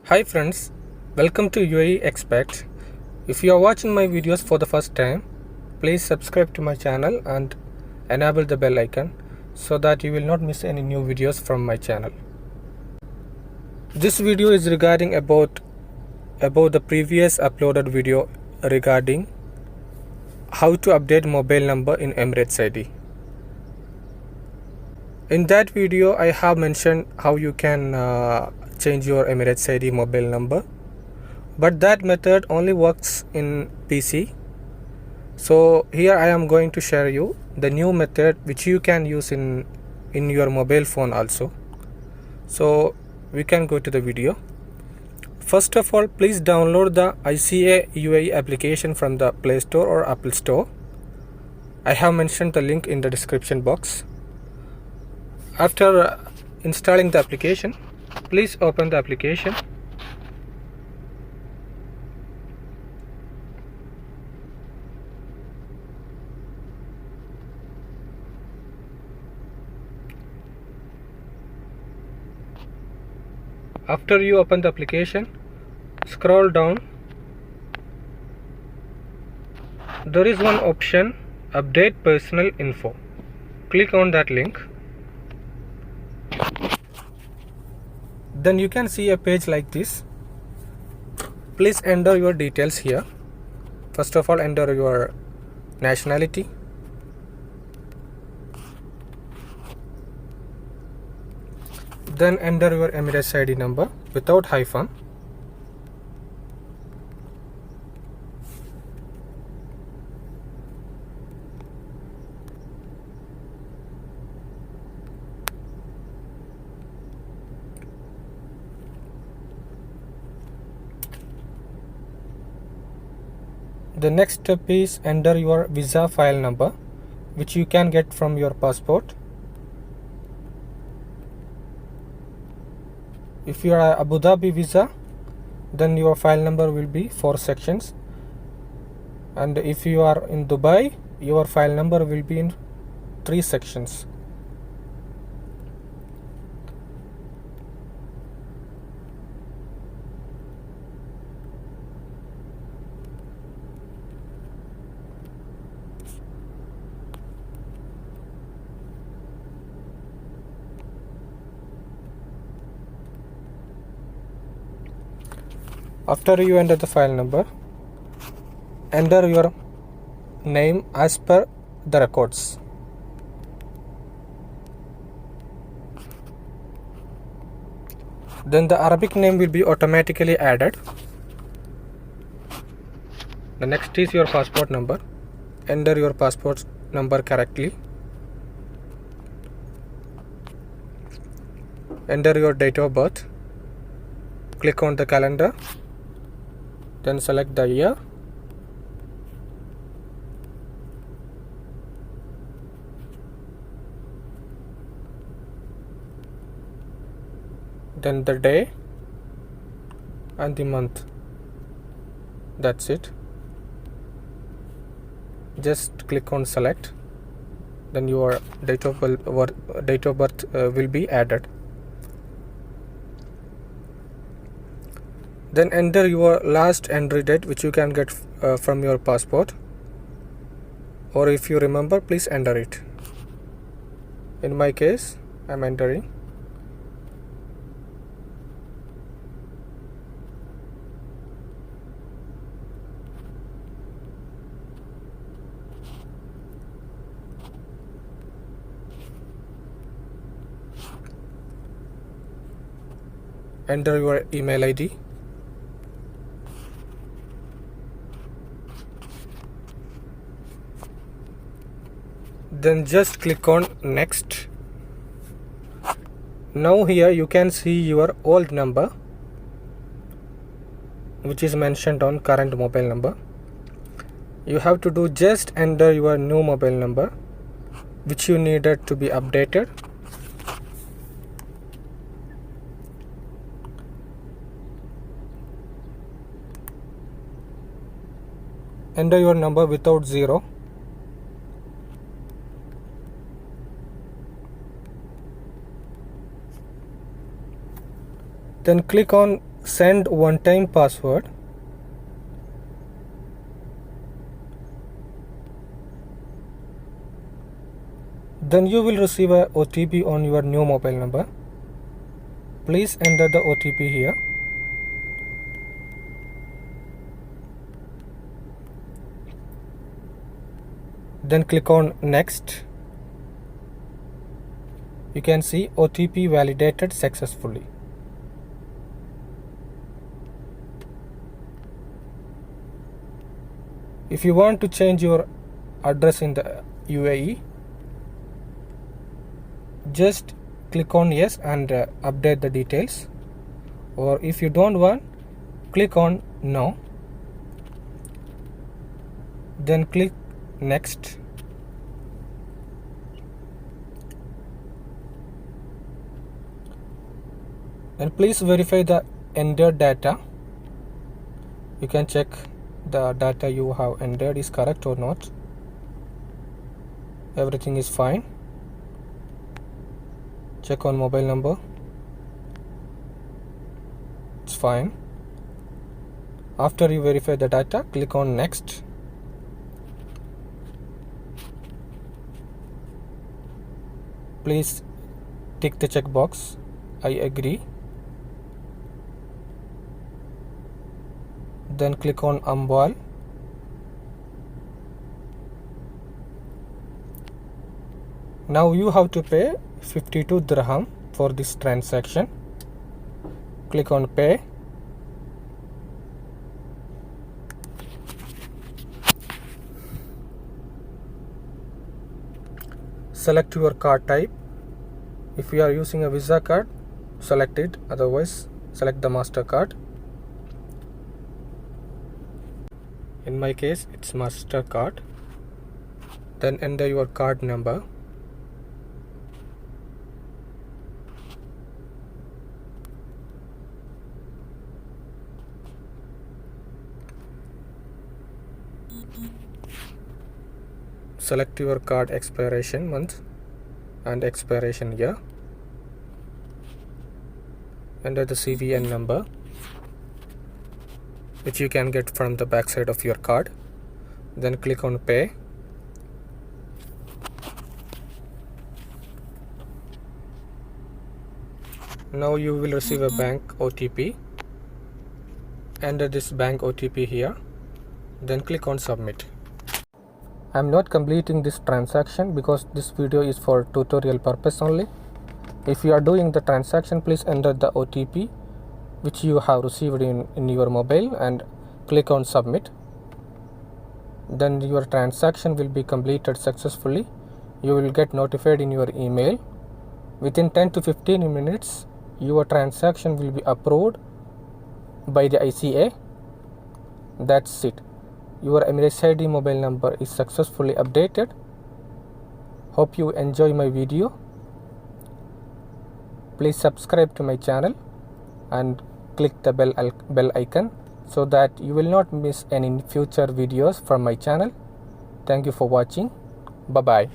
Hi friends, welcome to UAE Expert. If you are watching my videos for the first time, please subscribe to my channel and enable the bell icon so that you will not miss any new videos from my channel. This video is regarding about the previous uploaded video regarding how to update mobile number in Emirates ID. In that video, I have mentioned how you can change your Emirates ID mobile number, but that method only works in PC. So here I am going to share you the new method which you can use in your mobile phone also. So we can go to the video. First of all, please download the ICA UAE application from the Play Store or Apple Store. I have mentioned the link in the description box. After installing the application, please open the application. After you open the application, scroll down. There is one option, update personal info. Click on that link. Then you can see a page like this. Please enter your details here. First of all, enter your nationality. Then enter your Emirates ID number without hyphen. The next step is enter your visa file number, which you can get from your passport. If you are Abu Dhabi visa, then your file number will be 4 sections, and if you are in Dubai, your file number will be in 3 sections. After you enter the file number, enter your name as per the records. Then the Arabic name will be automatically added. The next is your passport number. Enter your passport number correctly. Enter your date of birth. Click on the calendar. Then select the year. Then the day and the month. That's it. Just click on select. Then your date of birth will be added. Then enter your last entry date, which you can get from your passport, or if you remember, please enter it. In my case, I am entering. Enter your email ID. Then just click on next. Now here you can see your old number, which is mentioned on current mobile number. You have to do just enter your new mobile number, which you needed to be updated. Enter your number without 0. Then click on send one-time password. Then you will receive a OTP on your new mobile number. Please enter the OTP here. Then click on next. You can see OTP validated successfully. If you want to change your address in the UAE, just click on yes and update the details. Or if you don't want, click on no. Then click next. And please verify the entered data. You can check the data you have entered is correct or not. Everything is fine. Check on mobile number. It's fine. After you verify the data, click on next. Please tick the checkbox I agree. Then click on Amwal. Now you have to pay 52 dirham for this transaction. Click on pay. Select your card type. If you are using a Visa card, select it. Otherwise, select the MasterCard. In my case, it's MasterCard. Then enter your card number. Select your card expiration month and expiration year. Enter the CVN number, which you can get from the back side of your card. Then click on pay. Now you will receive a bank OTP. Enter this bank OTP here. Then click on submit. I am not completing this transaction because this video is for tutorial purpose only. If you are doing the transaction, please enter the OTP which you have received in your mobile and click on submit. Then your transaction will be completed successfully. You will get notified in your email. Within 10 to 15 minutes, your transaction will be approved by the ICA. That's it. Your Emirates ID mobile number is successfully updated. Hope you enjoy my video. Please subscribe to my channel and click the bell icon so that you will not miss any future videos from my channel. Thank you for watching. Bye bye.